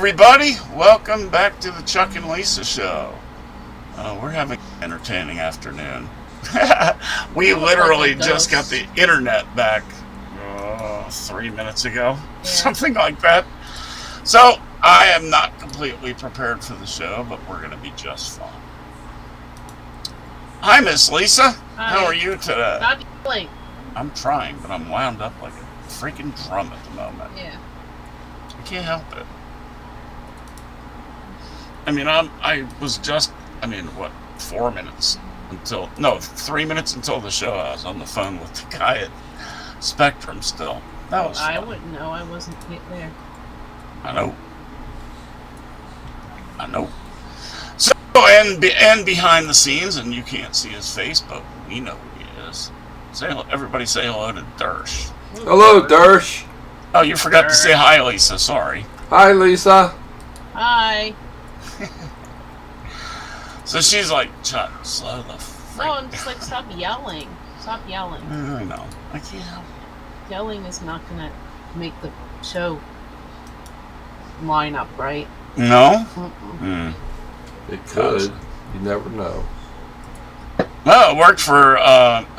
everybody, welcome back to the Chuck and Lisa show. We're having an entertaining afternoon. We literally just got the internet back 3 minutes ago, something like that. So I am not completely prepared for the show, but we're going to be just fine. Hi, Miss Lisa. Hi. How are you today? Not late. I'm trying, but I'm wound up like a freaking drum at the moment. Yeah. I can't help it. I mean, I was just, 4 minutes until, no, 3 minutes until the show. I was on the phone with the guy at Spectrum still. That was fun. I wouldn't know. I wasn't there. I know. So, and behind the scenes, and you can't see his face, but we know who he is. Everybody say hello to Dersh. Hello, Dersh. Oh, you forgot to say hi, Lisa. Sorry. Hi, Lisa. Hi. So she's like, Chuck, slow the freak No, I'm just like, stop yelling. Stop yelling. I know. I can't help it. Yelling is not going to make the show line up, right? No? It could. You never know. Well, it worked for,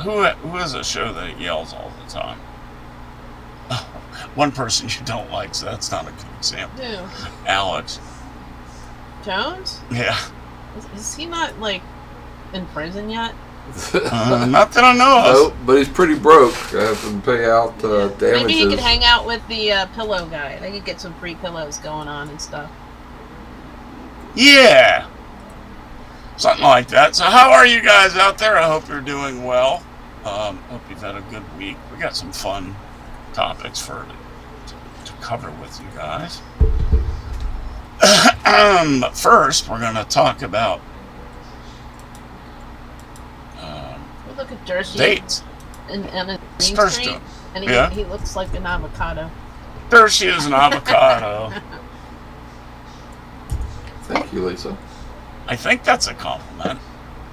who is a show that yells all the time? One person you don't like, so that's not a good example. Who? Alex. Jones? Yeah. Is he not, in prison yet? Not that I know of. Nope, but he's pretty broke. I have to pay out damages. Maybe he could hang out with the pillow guy. They could get some free pillows going on and stuff. Yeah. Something like that. So how are you guys out there? I hope you're doing well. Hope you've had a good week. We got some fun topics to cover with you guys. But first, we're going to talk about Look at Jersey. dates. And a green First, screen, and he looks like an avocado. There she is, an avocado. Thank you, Lisa. I think that's a compliment.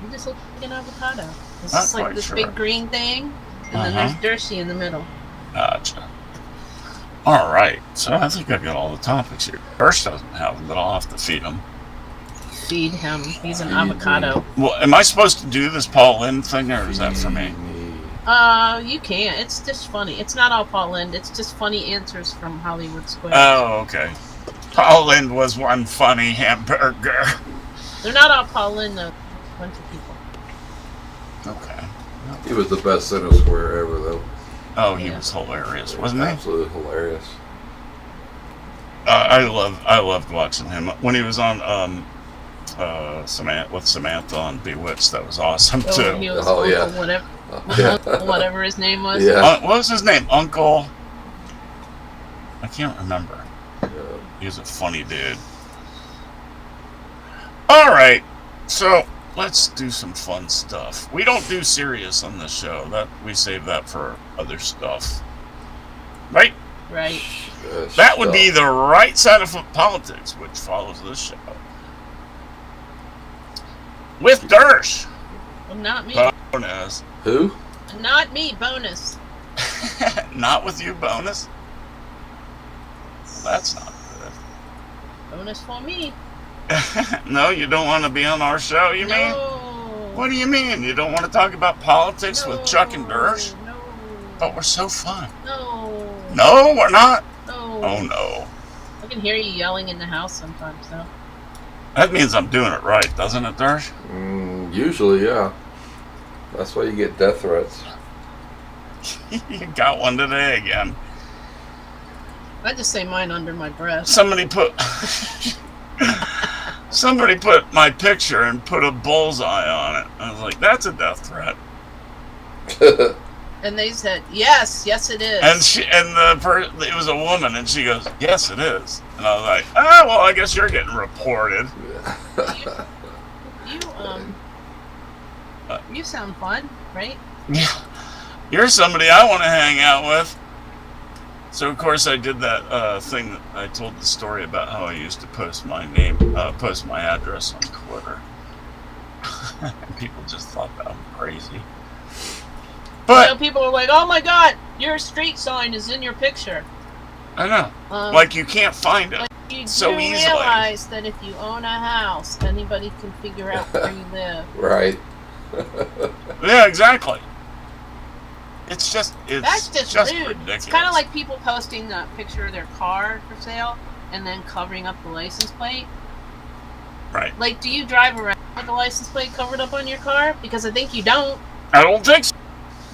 You just look like an avocado. It's Not just like quite this sure. big green thing, and then there's Jersey in the middle. Gotcha. All right. So I think I got all the topics here. First doesn't have them, but I'll have to feed him. Feed him. He's an avocado. Well, am I supposed to do this Paul Lynde thing, or is that for me? You can't. It's just funny. It's not all Paul Lynde. It's just funny answers from Hollywood Squares. Oh, okay. Paul Lynde was one funny hamburger. They're not all Paul Lynde, though. A bunch of people. Okay. He was the best center square ever, though. Oh, he was hilarious, wasn't he? Absolutely hilarious. I loved watching him when he was on Samantha on Bewitched. That was awesome too. He was whatever his name was. Yeah. What was his name? Uncle. I can't remember. Yeah. He was a funny dude. All right, so let's do some fun stuff. We don't do serious on this show. We save that for other stuff, right? Right. That would be the right side of politics, which follows this show. With Dersh. Well, not me. Bonus. Who? Not me. Bonus. Not with you, Bonus? Well, that's not good. Bonus for me. No, you don't want to be on our show, you mean? What do you mean? You don't want to talk about politics with Chuck and Dersh? No. But we're so fun. No. No, we're not. No. Oh, no. I can hear you yelling in the house sometimes, though. That means I'm doing it right, doesn't it, Dersh? Usually, yeah. That's why you get death threats. You got one today again. I just say mine under my breath. Somebody put my picture and put a bullseye on it. I was like, that's a death threat. And they said, yes, it is. And it was a woman, and she goes, yes, it is. And I was like, oh, well, I guess you're getting reported. You sound fun, right? Yeah. You're somebody I want to hang out with. So, of course, I did that thing that I told the story about how I used to post my address on Twitter. People just thought that I'm crazy. But people are like, oh my god, your street sign is in your picture. I know. Like, you can't find it. You so do easily. realize that if you own a house, anybody can figure out where you live. Right. Yeah, exactly. It's just That's just rude. ridiculous. It's kind of like people posting a picture of their car for sale and then covering up the license plate. Right. Like, do you drive around with the license plate covered up on your car? Because I think you don't. I don't think so.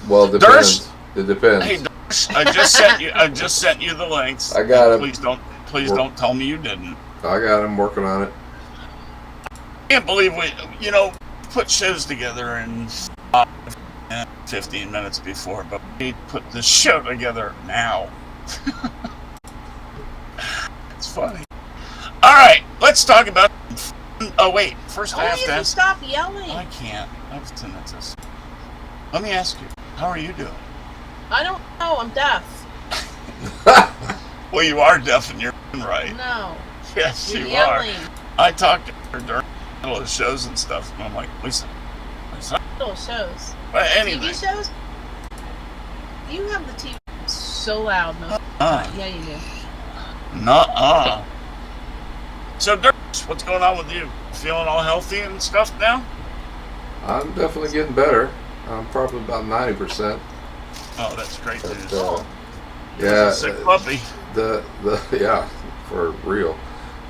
Well, it depends. It depends. Hey, Darsh, I just sent you the links. I got it. Please don't tell me you didn't. I got him working on it. Can't believe we put shows together in 15 minutes before, but we put this show together now. It's funny. All right, let's talk about. Oh wait, first I have to ask. Stop yelling. I can't. I have tinnitus. Let me ask you, how are you doing? I don't know. I'm deaf. Well, you are deaf and you're right. No. Yes, You're you yelling. are. I talked to her during the middle of shows and stuff, and I'm like, Lisa. Little shows. But anyway. TV shows? You have the TV so loud. No. Yeah, you do. Nuh-uh. So, Dirk, what's going on with you? Feeling all healthy and stuff now? I'm definitely getting better. I'm probably about 90%. Oh, that's great But, news. yeah, Sick puppy. yeah, for real.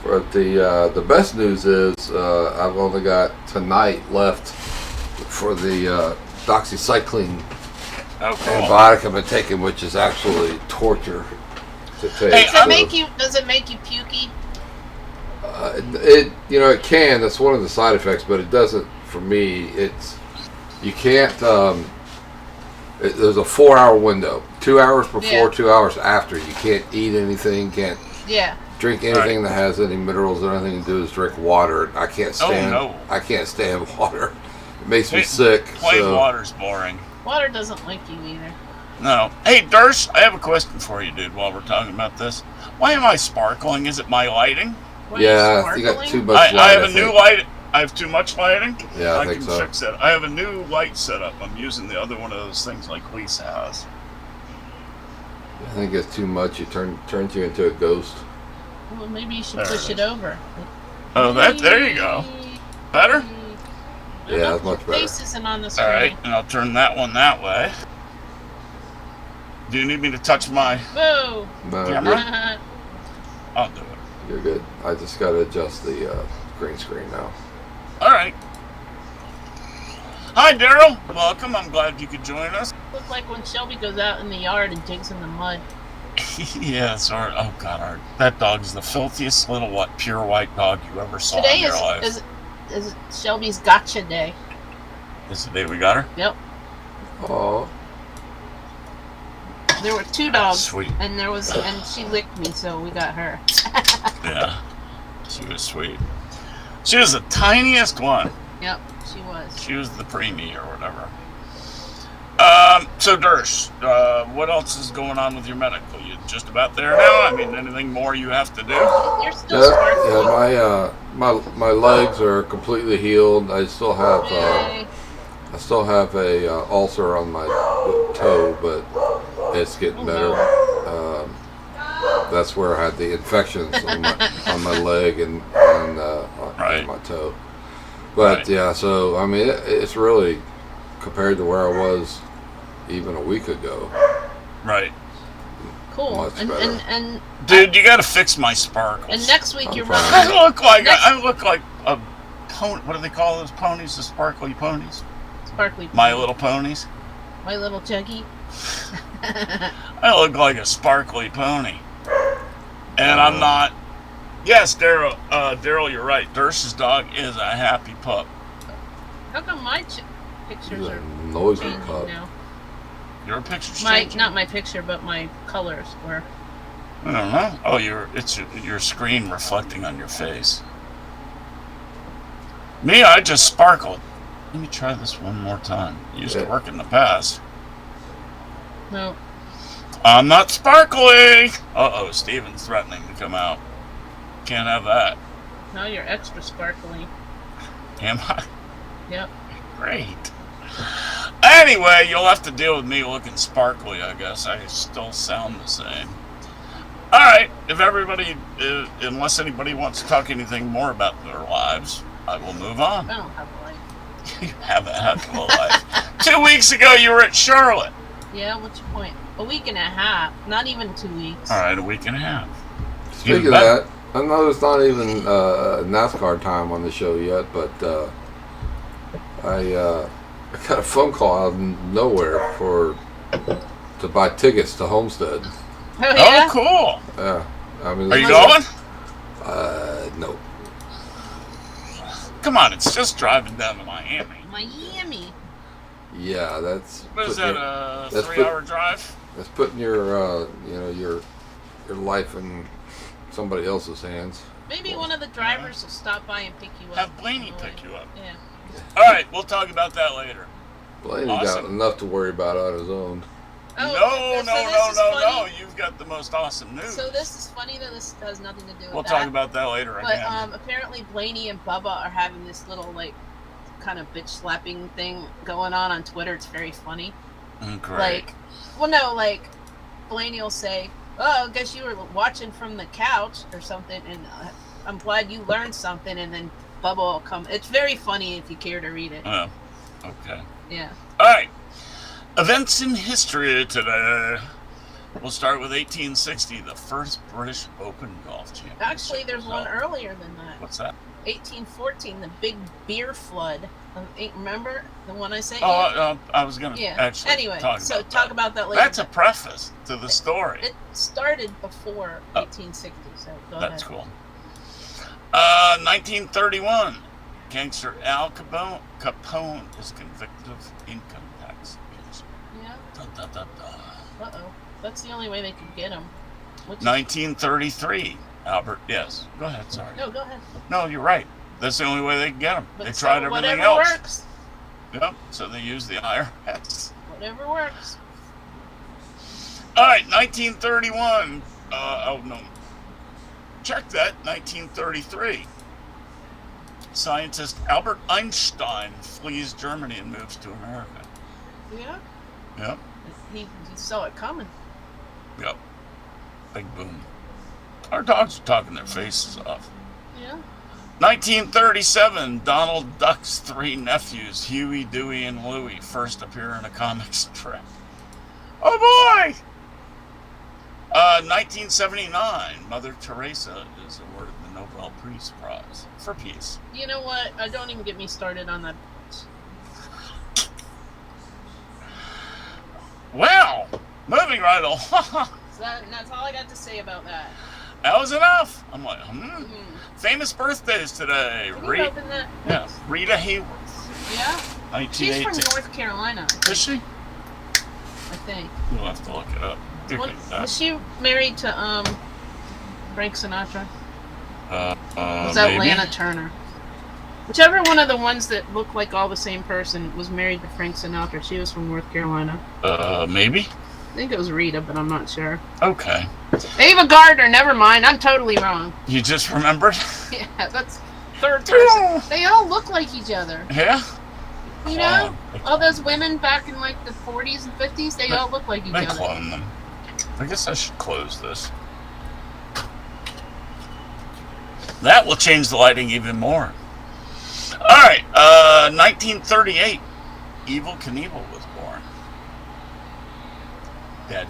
For the best news is I've only got tonight left for the doxycycline antibiotic I've been taking, which is actually torture to take. Hey, Does it make you pukey? It can. That's one of the side effects, but it doesn't for me. You can't. There's a 4-hour window. 2 hours before, Yeah. 2 hours after. You can't eat anything. Can't drink anything that has any minerals or anything to do is drink water. I can't stand. no. I can't stand water. It makes me sick. Plain So water's boring. Water doesn't like you either. No. Hey, Durst, I have a question for you, dude, while we're talking about this. Why am I sparkling? Is it my lighting? Why are you yeah, you got sparkling? too much light. I have a think. new light. I have too much lighting? Yeah, I can think so. fix that. I have a new light setup. I'm using the other one of those things like Lisa has. I think it's too much. It turns you into a ghost. Well, maybe you should There push it it over. Oh, there you go. Better? Yeah, that's much better. Face isn't on the screen. All right, and I'll turn that one that way. Do you need me to touch my Boo! No, Camera? I'll do it. you're good. I just got to adjust the green screen now. All right. Hi, Daryl. Welcome. I'm glad you could join us. Look like when Shelby goes out in the yard and digs in the mud. Yes, that dog's the filthiest little pure white dog you ever saw Today in your life. is Shelby's gotcha day. This is the day we got her? Yep. Oh, There were 2 dogs, Sweet. and she licked me, so we got her. Yeah. She was sweet. She was the tiniest one. Yep, she was. She was the preemie or whatever. So Durst, what else is going on with your medical? You just about there now? I mean, anything more you have to do? You're still sparkling. yeah. My legs are completely healed. I still have Yay. a ulcer on my toe, but it's getting better. That's where I had the infections on my leg and on my toe. But Right. yeah, so I mean, it's really compared to where I was even a week ago. Right. Cool. Much better. And Dude, you gotta fix my sparkles. and next week you're fine. running. I look like a pony. What do they call those ponies? The sparkly ponies? Sparkly. My Little Ponies? My little Juggy. I look like a sparkly pony. And I'm not. Yes, Daryl. Daryl, you're right. Durst's dog is a happy pup. How come my He's pictures a are noisy changing pup. now? Your picture's My changing? not my picture, but my colors were. I don't know. Oh, it's your screen reflecting on your face. Me, I just sparkled. Let me try this one more time. It used to Yeah. work in the past. No. I'm not sparkly. Uh-oh, Steven's threatening to come out. Can't have that. Now you're extra sparkly. Am I? Yep. Great. Anyway, you'll have to deal with me looking sparkly, I guess. I still sound the same. All right. If everybody, unless anybody wants to talk anything more about their lives, I will move on. I don't have a life. You have a heck of a life. 2 weeks ago, you were at Charlotte. Yeah, what's your point? A week and a half. Not even 2 weeks. All right, a week and a half. Speaking of that, I know it's not even NASCAR time on the show yet, but I got a phone call out of nowhere to buy tickets to Homestead. Oh, yeah? Oh, cool. Yeah, I mean, Are you going? No. Come on, it's just driving down to Miami. Miami. Yeah, that's. What is putting that? that's 3-hour drive? That's putting your your life in somebody else's hands. Maybe one of the drivers will stop by and pick you up. Have Blaney on the way. pick you up. Yeah. All right, we'll talk about that later. Blaney Awesome. got enough to worry about on his own. Oh, No. so this is funny. You've got the most awesome news. So this is funny though. This has nothing to do with We'll that. talk about that later But again. apparently Blaney and Bubba are having this little like kind of bitch slapping thing going on Twitter. It's very funny. Great. Like, well, no, like Blaney will say, "Oh, I guess you were watching from the couch or something," and I'm glad you learned something. And then Bubba will come. It's very funny if you care to read it. Oh, okay. Yeah. All right. Events in history today. We'll start with 1860, the first British Open golf championship. Actually, there's one So, earlier than that. What's that? 1814, the big beer flood. Remember the one I sent you? Oh, I was going to Yeah. actually Anyway, talk so about talk that. about that later. That's a preface to the story. It started before Oh. 1860, so go That's ahead. cool. 1931, gangster Al Capone is convicted of income tax evasion. Yeah. Da, da, da, da. Uh-oh. That's the only way they could get him. 1933, Albert. Yes. Go ahead. Sorry. No, go ahead. No, you're right. That's the only way they can get them. But They so tried everything whatever else. works. Yep. So they used the IRS. Whatever works. All right. 1931. Oh no. Check that. 1933. Scientist Albert Einstein flees Germany and moves to America. Yeah. Yep. He saw it coming. Yep. Big boom. Our dogs are talking their faces off. Yeah. 1937, Donald Duck's three nephews, Huey, Dewey, and Louie, first appear in a comic strip. Oh boy! 1979, Mother Teresa is awarded the Nobel Peace Prize for peace. You know what? Don't even get me started on that. Well, moving right along. That's all I got to say about that. That was enough. I'm like, Mm. Famous birthdays today. Can you open that? Yeah, Rita Hayworth, Yeah? She's 1918. from North Carolina, Is she? I think. We'll have to look it up. Was she married to Frank Sinatra? Was that maybe? Lana Turner? Whichever one of the ones that looked like all the same person was married to Frank Sinatra. She was from North Carolina. Maybe? I think it was Rita, but I'm not sure. Okay. Ava Gardner, never mind. I'm totally wrong. You just remembered? Yeah, that's third person. They all look like each other. Yeah? You know? All those women back in like the 40s and 50s, they all look like each They other. clone them. I guess I should close this. That will change the lighting even more. Alright, 1938. Evel Knievel was born. Dead.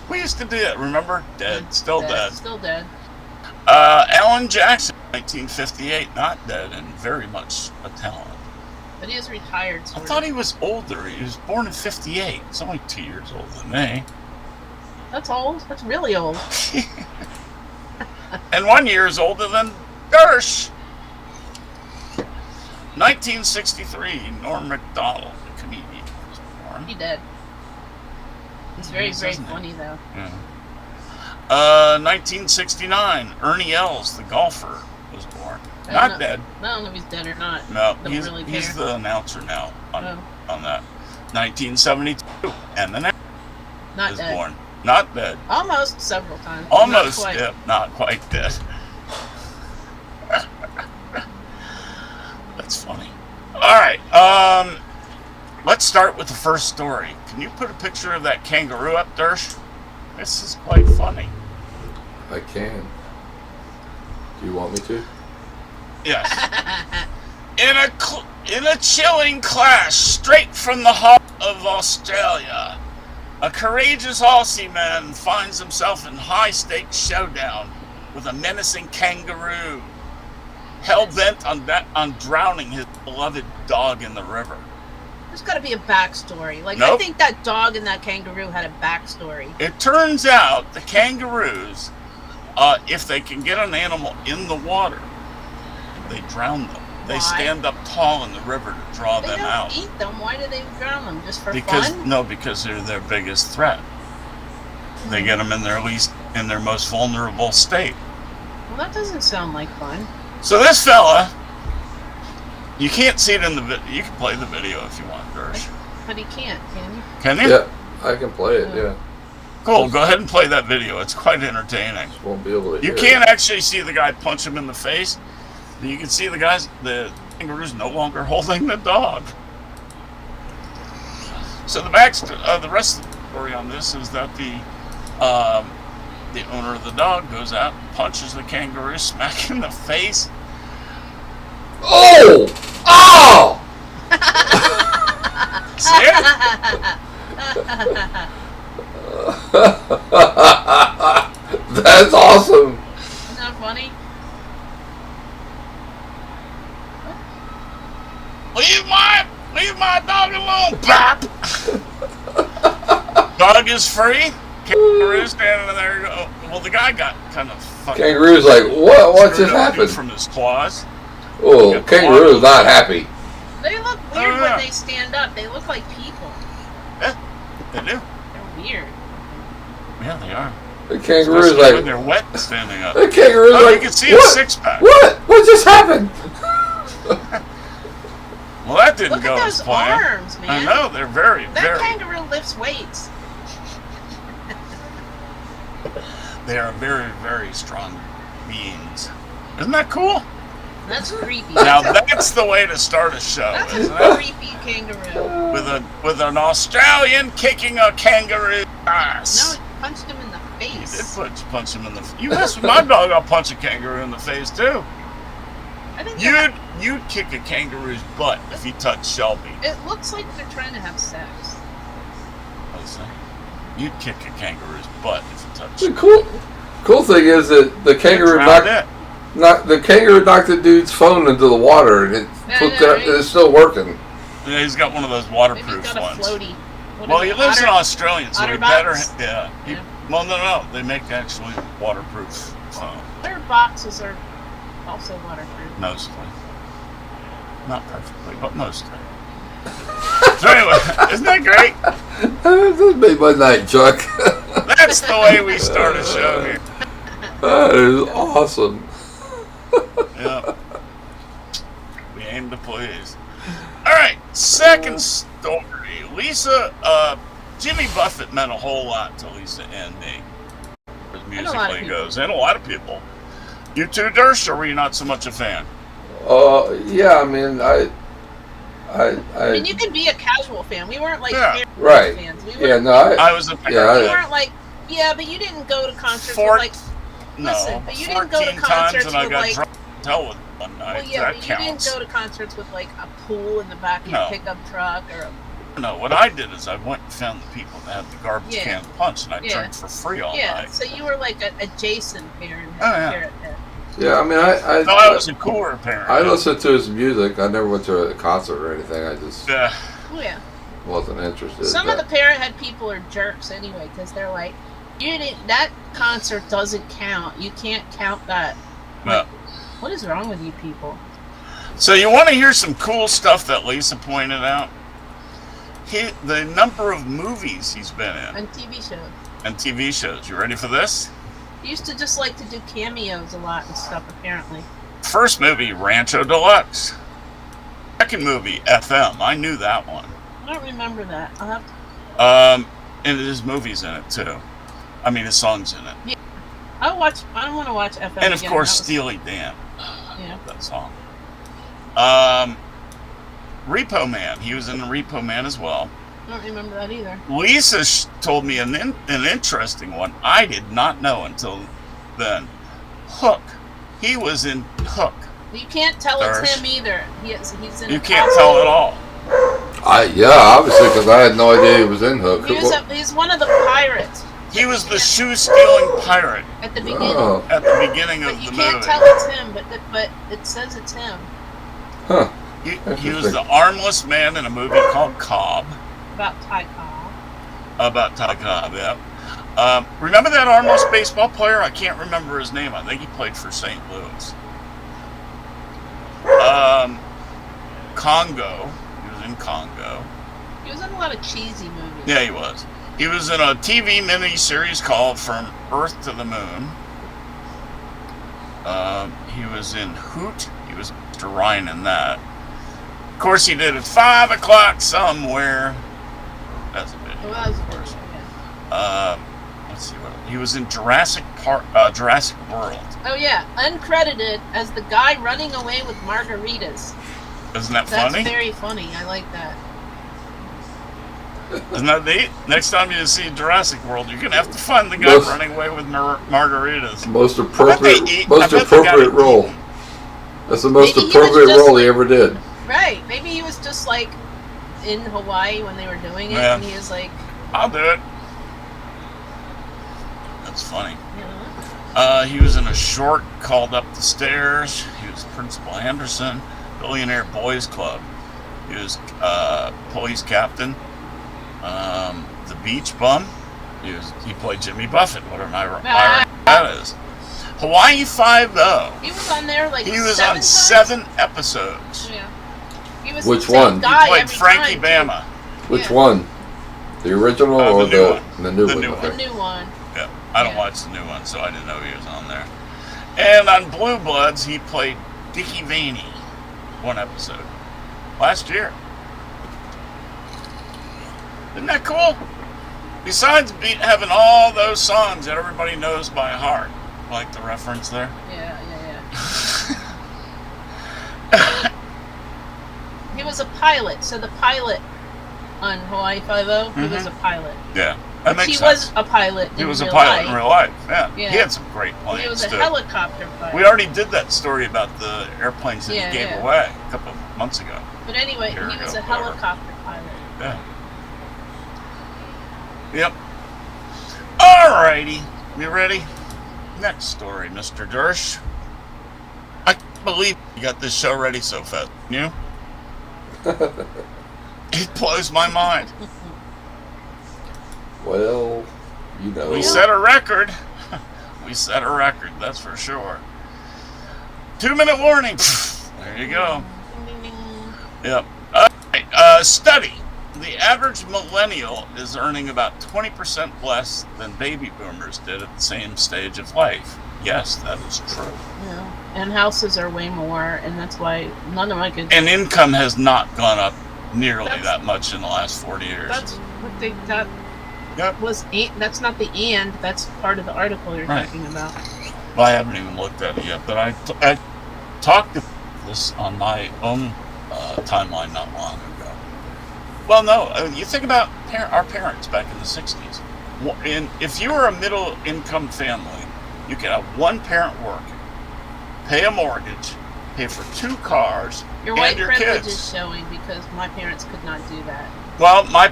We used to do it, remember? Dead. Still dead. Still dead. Alan Jackson, 1958. Not dead and very much a talent. But he is retired. I Sort thought of. he was older. He was born in 58. He's only 2 years older than me. That's old. That's really old. And 1 year is older than Dersh. 1963, Norm Macdonald, the comedian, was born. He dead. He's very, Yes, very isn't he? funny though. Yeah. 1969, Ernie Els, the golfer, was born. I Not don't dead. I don't know if he's dead or not. No, Don't he's, really he's care. the announcer now on Oh. that. 1972, Eminem Not was dead. born. Not dead. Almost several times. Almost, Not quite. yeah, not quite dead. That's funny. All right, let's start with the first story. Can you put a picture of that kangaroo up, Dersh? This is quite funny. I can. Do you want me to? Yes. In a chilling clash straight from the heart of Australia, a courageous Aussie man finds himself in high-stakes showdown with a menacing kangaroo, hell-bent on drowning his beloved dog in the river. There's got to be a backstory. Like, Nope. I think that dog and that kangaroo had a backstory. It turns out the kangaroos, if they can get an animal in the water, they drown them. They Why? stand up tall in the river to draw They them don't out. eat them. Why do they drown them? Just for Because fun? because they're their biggest threat. They get them in their most vulnerable state. Well, that doesn't sound like fun. So this fella, you can't see it in the video. You can play the video if you want, Dersh. But he can't, can you? Can you? Yeah, I can play it. Yeah, Cool. Go ahead and play that video. It's quite entertaining. just won't be able to. You hear can't it. actually see the guy punch him in the face. But you can see the kangaroo's no longer holding the dog. So the rest of the story on this is that the owner of the dog goes out, punches the kangaroo, smack in the face. Oh! Oh! See it? That's awesome. Isn't that funny? Leave my dog alone, Bop! Dog is free. Kangaroo standing there. Well, the guy got kind of fucking. Kangaroo's like, what screwed just up happened? from his claws. Oh, Got kangaroo's not happy. They look weird yeah. when they stand up. They look like people. Yeah, they do. They're weird. Yeah, they are. The kangaroo's Especially when like, they're wet standing up. the kangaroo's Oh, like, you can see a what? six-pack. What? What just happened? Well, that didn't Look go at as those planned. arms, man. I know, they're very, That very, kangaroo lifts weights. they are very, very strong beings. Isn't that cool? That's creepy. Now, that's the way to start a show, That's isn't a it? creepy kangaroo. With an Australian kicking a kangaroo's No, ass. he punched him in the You did face. punch him in the face. You mess with my dog, I'll punch a kangaroo in the face, too. I think You'd kick a kangaroo's butt if you touched Shelby. it looks like they're trying to have sex. What was that? You'd kick a kangaroo's butt if you touched The Shelby. cool thing is that the kangaroo knocked the dude's phone into the water, and it Yeah, flipped yeah, out, right. and it's still working. Yeah, he's got one of those Maybe waterproof he's got a ones. floaty. What Well, is he it, lives in otter? Australia, so he Otter better. box? Yeah. Yeah. Well, no. They make actually waterproof phone. Their boxes are also waterproof. Mostly. Not perfectly, but mostly. So anyway, isn't that great? That made my night, Chuck. That's the way we start a show here. That is awesome. Yeah. We aim to please. All right, second story. Lisa, Jimmy Buffett meant a whole lot to Lisa and me, as lot of musically people. goes, and a lot of people. You too, Dersh, or were you not so much a fan? Yeah, I mean, I mean, you can be a casual fan. We weren't like Yeah. fair Right. fans. We Yeah, weren't, no, I was a Yeah, we I- weren't like, yeah, but you didn't go to concerts Four- with like, no, listen, but you didn't go to 14 times concerts and I with got like, drunk as hell with one night. well, yeah, That but you counts. didn't go to concerts with like a pool in the back of your No. pickup truck or a, No, what I did is I went and found the people that had the garbage Yeah. can punch, and I Yeah. drank for free all yeah. night. So you were like a Jason parent. Oh, yeah. parent then. yeah, I mean, No, I was a cooler parent. I listened to his music. I never went to a concert or anything. I just Yeah. Oh yeah. wasn't interested. Some of but- the Parrothead people are jerks anyway, because they're like, you didn't. That concert doesn't count. You can't count that. No. What is wrong with you people? So you want to hear some cool stuff that Lisa pointed out? The number of movies he's been in On TV shows, and TV shows. You ready for this? he used to just like to do cameos a lot and stuff. Apparently, First movie, Rancho Deluxe. Second movie, FM. I knew that one. I don't remember that. I'll have to, And his movies in it too. I mean, his songs in it. I'll watch. I don't want to watch FM. And of again. course, That was- Steely Dan. Yeah. That song. Repo Man. He was in Repo Man as well. I don't remember that either. Lisa told me an interesting one I did not know until then. Hook. He was in Hook. You can't tell it's Darsh. him either. He's in. You can't tell at all. Obviously, because I had no idea he was in Hook. He's one of the pirates. He was the shoe-stealing pirate At the beginning. Oh. at the beginning of But you the can't movie. tell it's him, but it says it's him. Huh. He was the armless man in a movie called Cobb. About Ty Cobb. About Ty Cobb, yeah. Remember that armless baseball player? I can't remember his name. I think he played for St. Louis. Congo. He was in Congo. He was in a lot of cheesy movies. Yeah, he was. He was in a TV miniseries called From Earth to the Moon. He was in Hoot. He was Mr. Ryan in that. Of course, he did at 5 o'clock somewhere. That's a bit. Well, that was of course. yeah. Let's see what he was in Jurassic World. Oh yeah, uncredited as the guy running away with margaritas. Isn't that That's funny? very funny. I like that. Isn't that neat? Next time you see Jurassic World, you're gonna have to find the guy running away with margaritas. Most I bet they appropriate got role. That's the most Maybe he was appropriate just role he ever did. Right. Maybe he was just like in Hawaii when they were doing it, Yeah. and he was like, I'll do it. That's funny. you know. He was in a short called Up the Stairs. He was Principal Anderson, Billionaire Boys Club. He was police captain. The Beach Bum. He played Jimmy Buffett. What an irony that is. Hawaii Five-O. He was on there like He was seven on times? 7 episodes. Yeah. He was Which the same one? He Guy He played every Frankie time, Bama. Which Yeah. one? The original The or new the one. new The one? new too. Okay. The new one. Yeah, I don't Yeah. watch the new one, so I didn't know he was on there. And on Blue Bloods, he played Dickie Vaney, 1 episode, last year. Isn't that cool? Besides having all those songs that everybody knows by heart, like the reference there. Yeah, yeah. He was a pilot, so the pilot on Hawaii Five-O, he was a pilot. Yeah, that makes He sense. was a pilot. He in was a real pilot life. in real life. Yeah. Yeah. He had some great planes He was a too. helicopter pilot. We already did that story about the airplanes that Yeah, he gave yeah. away a couple of months ago. But anyway, Year he was ago, a whatever. helicopter pilot. Yeah. Yep. Alrighty. You ready? Next story, Mr. Dersh. I can't believe you got this show ready so fast. You? It blows my mind. Well, you know. We set a record. We set a record, that's for sure. 2-minute warning. There you go. Ding, ding, ding. Yep. Study. The average millennial is earning about 20% less than baby boomers did at the same stage of life. Yes, that is true. Yeah. And houses are way more, and that's why none of my kids. And income has not gone up nearly That's- that much in the last 40 years. That's what they that Yep. was. That's not the and. That's part of the article you're Right. talking about. Well, I haven't even looked at it yet, but I talked about this on my own timeline not long ago. Well, no, you think about our parents back in the 60s. If you were a middle-income family, you could have one parent working, pay a mortgage, pay for 2 cars, Your and white your privilege kids. is showing because my parents could not do that. Well, my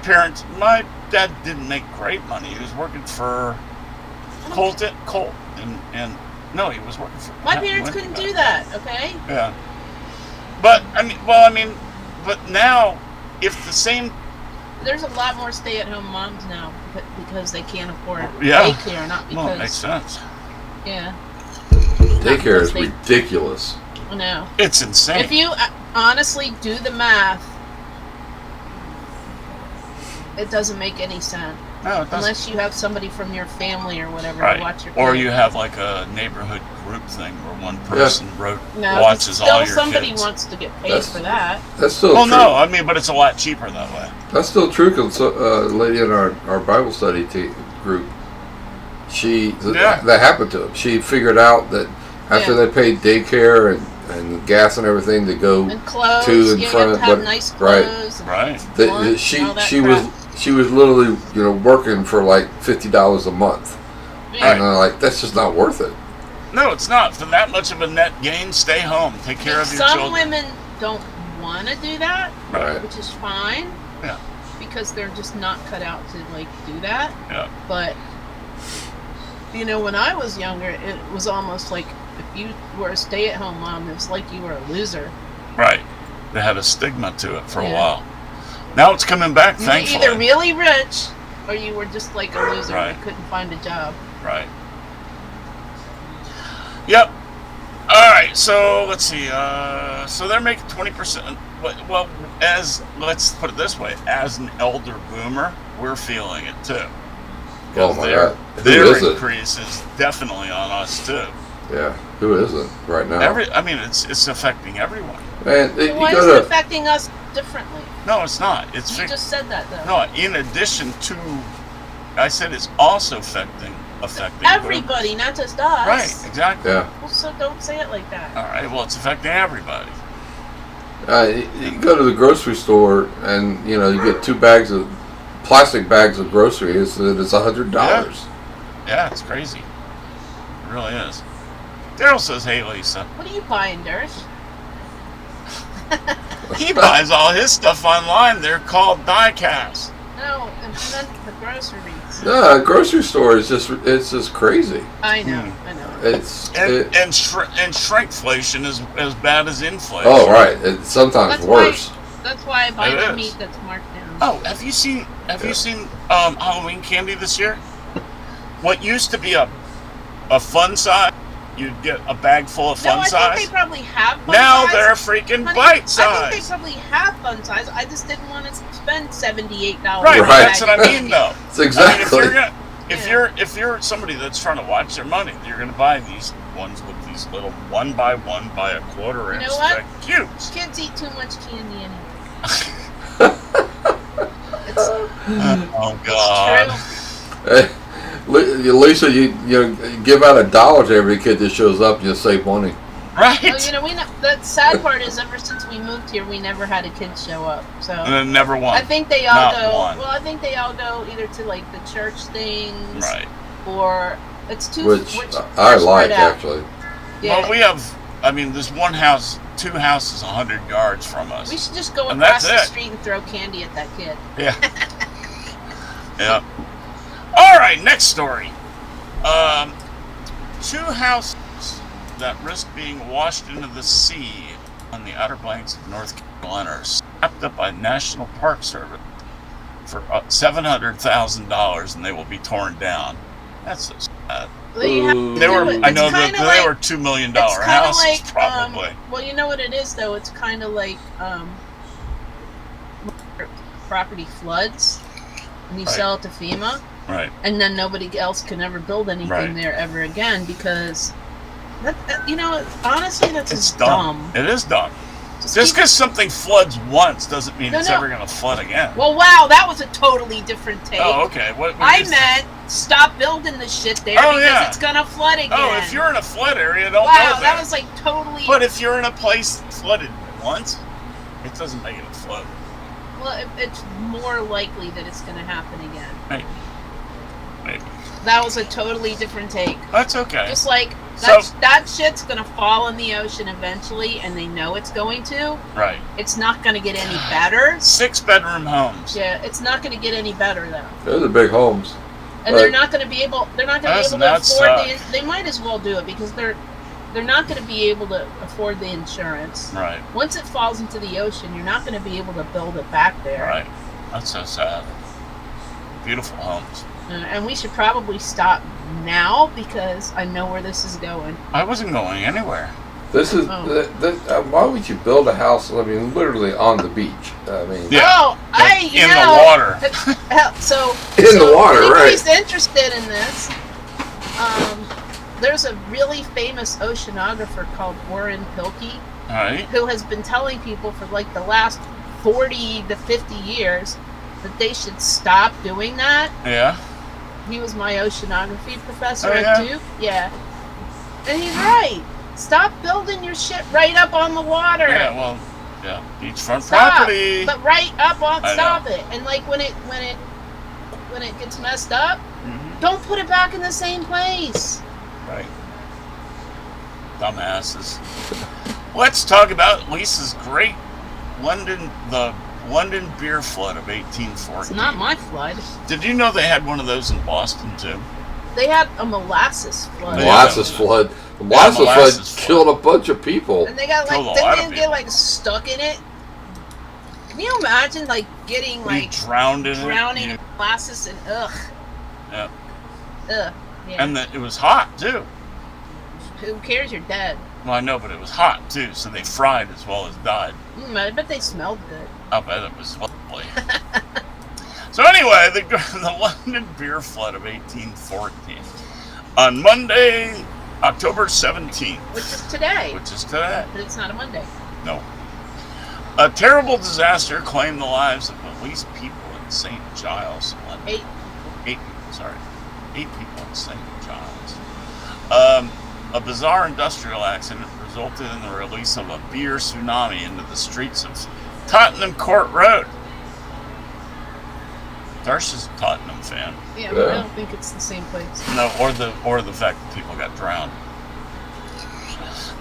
dad didn't make great money. He was working for Colt, and no, he was working for. My Pat parents Windy couldn't back do then. that. Okay. Yeah. But but now, if the same, There's a lot more stay-at-home moms now because they can't afford Yeah. daycare, not well, it makes because sense. yeah. Daycare is They- ridiculous. No. It's insane. If you honestly do the math, it doesn't make any sense no, it doesn't. unless you have somebody from your family or whatever Right. to watch your. Or kids. you have like a neighborhood group thing where one person No, watches still all your somebody kids. wants to get paid That's- for that. That's still Well, true. no, I mean, but it's a lot cheaper that way. That's still true because a lady in our Bible study group, that happened to him. She figured out that after Yeah. they paid daycare and gas and everything to go And clothes, to and you from have to have but- nice right. clothes. and Right. that lunch she and all that she crap. she was literally, working for like $50 a month, Yeah. and I'm like, that's just not worth it. No, it's not. For that much of a net gain, stay home. Take care of your Some children. women don't want to do that, Right. which is fine. Yeah. Because they're just not cut out to like do that. Yeah. But when I was younger, it was almost like if you were a stay-at-home mom, it was like you were a loser. Right. They had a stigma to it for a Yeah. while. Now it's coming back, You were thankfully. either really rich or you were just like a loser Right. and couldn't find a job. Right. Yep. All right. So let's see. So they're making 20%. Well, let's put it this way: as an elder boomer, we're feeling it too. Oh my their, God. Who Their is it? increase is definitely on us too. Yeah. Who isn't right now? It's affecting everyone. Man, you Why is go it to. affecting us differently? No, it's not. It's You just said that though. no. In addition to, I said it's also affecting Everybody, not just us. Right. Exactly. Yeah. Well, so don't say it like that. All right. Well, it's affecting everybody. You go to the grocery store and you get 2 plastic bags of groceries, and it's $100. Yeah, it's crazy. It really is. Daryl says, "Hey, Lisa." What are you buying, Dersh? He buys all his stuff online. They're called die casts. No, and then the groceries. No, a grocery store is it's just crazy. I know, I know. And shrinkflation is as bad as inflation. Oh right, it's sometimes That's worse. That's why I buy It the is. meat that's marked down. Oh, have you seen Halloween candy this year? What used to be a fun size, you'd get a bag full of fun I size. think they probably have fun Now size. they're freaking Honey, bite I size. think they probably have fun size. I just didn't want to spend $78. Right, Right. that's what I mean, though. It's exactly. If you're somebody that's trying to watch their money, you're going to buy these ones with these little 1 by 1 by a quarter inch You know what? thick cubes. Kids eat too much candy anyway. It's Oh God! true. Hey, Lisa, you give out $1 to every kid that shows up, and you save money. Right? Well, the sad part is ever since we moved here, we never had a kid show up. So And then never won. I think they all Not go. one. Well, I think they all go either to like the church things, Right. or it's too. Which they're I like spread out. actually. Yeah. Well, we have. I mean, there's one house, 2 houses, 100 yards from us. We should just go And across that's the it. street and throw candy at that kid. Yeah. Yeah. All right, next story. 2 houses that risk being washed into the sea on the Outer Banks of North Carolina are snapped up by National Park Service for $700,000, and they will be torn down. That's so sad. Well, you have Ooh. to They do were. it. I It's know that kinda they like- were $2 million It's kind of houses, like, probably. well, you know what it is though. It's kind of like property floods, and you Right. sell it to FEMA, Right. and then nobody else can ever build anything Right. there ever again because honestly, that's It's just dumb. It is dumb. Just keep- because something floods once doesn't mean No, it's no. ever going to flood again. Well, wow, that was a totally different take. Oh, okay. What I is- meant stop building the shit there Oh, because yeah. it's gonna flood again. Oh, if you're in a flood area, don't wow, go there. that was like totally. But if you're in a place flooded once, it doesn't make it a flood. Well, it's more likely that it's gonna happen again. Maybe. That was a totally different take. That's okay. Just like So- that shit's gonna fall in the ocean eventually, and they know it's going to. Right. It's not gonna get any better. 6-bedroom homes. Yeah, it's not gonna get any better though. Those are big homes. And they're not gonna be able. They're not gonna be Doesn't able to that afford suck? They might as well do it because they're not gonna be able to afford the insurance. Right. Once it falls into the ocean, you're not gonna be able to build it back there. Right. That's so sad. Beautiful homes. And we should probably stop now because I know where this is going. I wasn't going anywhere. This is Oh. why would you build a house? I mean, literally on the beach. I mean, Yeah. Oh, In the water. So In the water, if right. anybody's interested in this, there's a really famous oceanographer called Warren Pilkey All right. who has been telling people for like the last 40 to 50 years that they should stop doing that. Yeah. He was my oceanography professor Oh, at yeah? Duke. Yeah. And he's right. Stop building your shit right up on the water. Yeah. Well, Yeah, beachfront Stop. property. But right up on, I stop know. it. And like when it gets messed up, Mhm. don't put it back in the same place. Right. Dumbasses. Let's talk about Lisa's great the London beer flood of 1814. It's not my flood. Did you know they had one of those in Boston too? They had a molasses flood. Yeah. Molasses flood. The molasses molasses flood flood. killed a bunch of people. And they got Killed a like, lot didn't of they get like stuck in it? Can you imagine like getting You like drowned in drowning it. in molasses and ugh. Yeah. Ugh. Yeah. And it was hot too. Who cares? You're dead. Well, I know, but it was hot too, so they fried as well as died. I bet they smelled good. I bet it was lovely. So anyway, the London beer flood of 1814. On Monday, October 17th. Which is today. Which is today. But it's not a Monday. No. A terrible disaster claimed the lives of at least people in St. Giles, London. 8 people in St. Giles. A bizarre industrial accident resulted in the release of a beer tsunami into the streets of Tottenham Court Road. Darcy's a Tottenham fan. Yeah, but I don't think it's the same place. No, or the fact that people got drowned.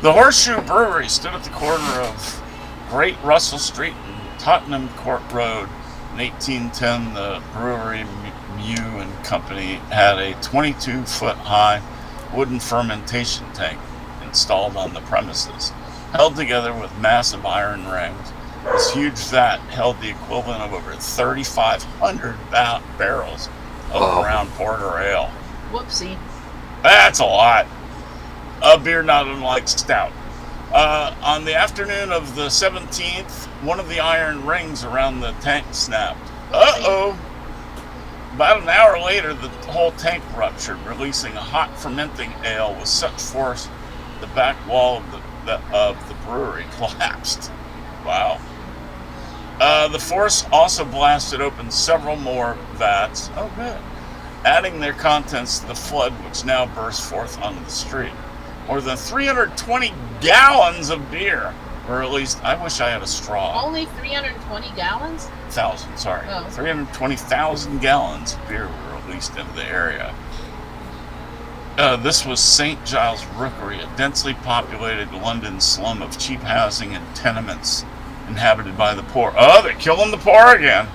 The Horseshoe Brewery stood at the corner of Great Russell Street and Tottenham Court Road. In 1810, the brewery Mew and Company had a 22-foot high wooden fermentation tank installed on the premises, held together with massive iron rings. This huge vat held the equivalent of over 3,500 barrels of brown porter ale. Whoopsie. That's a lot. A beer not unlike stout. On the afternoon of the 17th, one of the iron rings around the tank snapped. Uh-oh! About an hour later, the whole tank ruptured, releasing a hot fermenting ale with such force the back wall of the brewery collapsed. Wow. The force also blasted open several more vats. Oh, good. Adding their contents to the flood, which now burst forth onto the street. More than 320 gallons of beer were released. I wish I had a straw. Only 320 gallons? 320,000 gallons of beer were released into the area. This was St. Giles Rookery, a densely populated London slum of cheap housing and tenements inhabited by the poor. Oh, they're killing the poor again.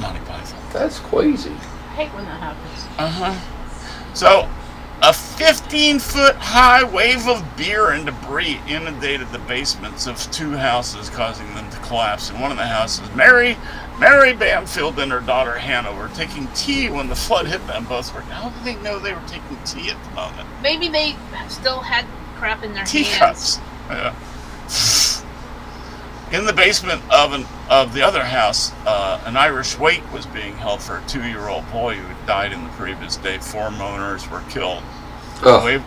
Monty Python. That's crazy. I hate when that happens. Uh-huh. So, a 15-foot high wave of beer and debris inundated the basements of two houses, causing them to collapse. In one of the houses, Mary Banfield and her daughter Hannah were taking tea when the flood hit them. Both were. How did they know they were taking tea at the moment? Maybe they still had crap in their Teacups. hands. Yeah. In the basement of the other house, an Irish wake was being held for a 2-year-old boy who had died in the previous day. 4 mourners were killed. The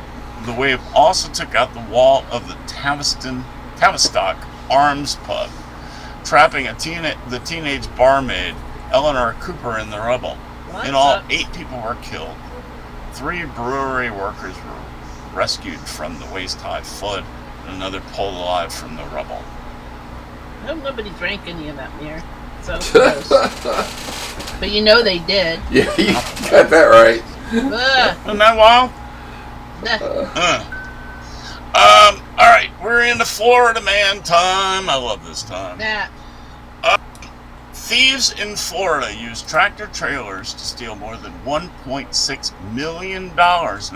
wave also took out the wall of the Tavistock Arms pub, trapping the teenage barmaid Eleanor Cooper in the rubble. Well, In all, sucks. 8 people were killed. 3 brewery workers were rescued from the waist-high flood, and another pulled alive from the rubble. I hope nobody drank any of that beer. So gross. But you know they did. Yeah, you got that right. Ugh. Isn't that wild? Ugh. All right, we're into Florida man time. I love this time. That. Thieves in Florida used tractor trailers to steal more than $1.6 million in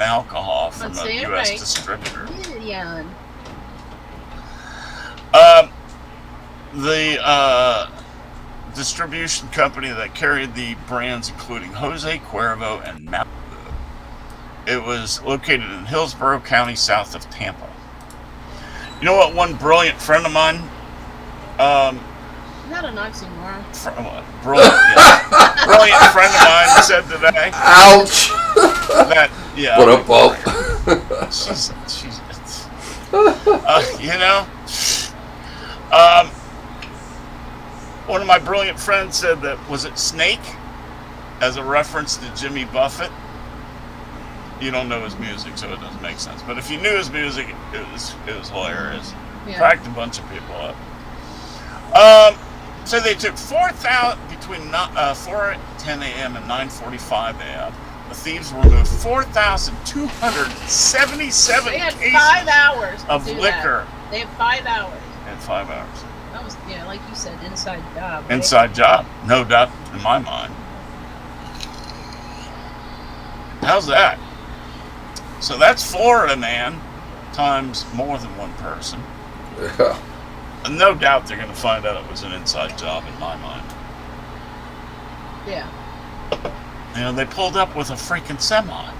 alcohol from Let's a say it U.S. right. distributor. Yeah. The distribution company that carried the brands including Jose Cuervo and Malibu. It was located in Hillsborough County, south of Tampa. You know what one brilliant friend of mine, Not an oxymoron. brilliant friend of mine said today? Ouch! That, yeah. What up, Bob? She's one of my brilliant friends said that, was it Snake? As a reference to Jimmy Buffett. you don't know his music, so it doesn't make sense. But if you knew his music, it was hilarious. Yeah. Cracked a bunch of people up. So they took 4,000 between 4:10 a.m. and 9:45 a.m. The thieves removed 4,277 They had cases 5 hours to of do liquor. That. They had 5 hours. In 5 hours. That was, yeah, like you said, inside job. Right? Inside job, no doubt in my mind. How's that? So that's Florida, man, times more than one person. Yeah. And no doubt they're going to find out it was an inside job in my mind. Yeah. You know, they pulled up with a freaking semi.